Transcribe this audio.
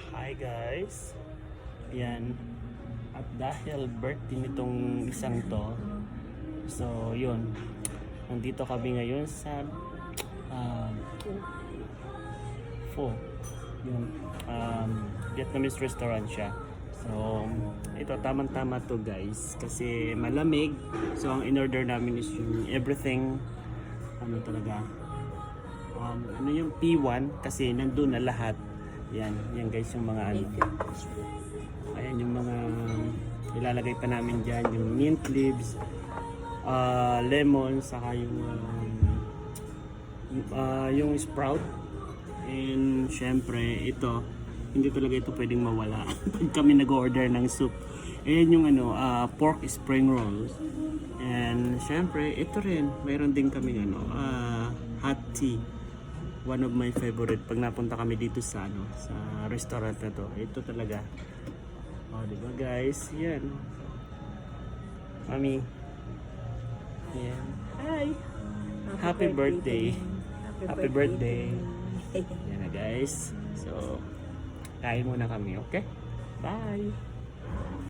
Hi guys. Yan. At dahil birthday nitong isang to, so yun. Nandito kami ngayon sa Pho. Yung Vietnamese restaurant siya. So, ito tamang-tama to guys kasi malamig. So, ang in-order namin is yung everything ano talaga. Ano yung P1 kasi nandun na lahat. Yan guys yung mga ano. Ayan yung mga ilalagay pa namin diyan, yung mint leaves, lemon, saka yung sprout. And syempre ito, hindi talaga ito pwedeng mawala pag kami nag-order ng soup. Ayan yung ano, pork spring rolls. And syempre ito rin, mayroon din kami ano, hot tea. One of my favorite pag napunta kami dito sa ano, sa restaurant na to. Ito talaga. Oh, di ba guys? Yan. Mami. Yan. Hi. Happy birthday. Happy birthday. Yan na guys. So, kain muna kami, okay? Bye.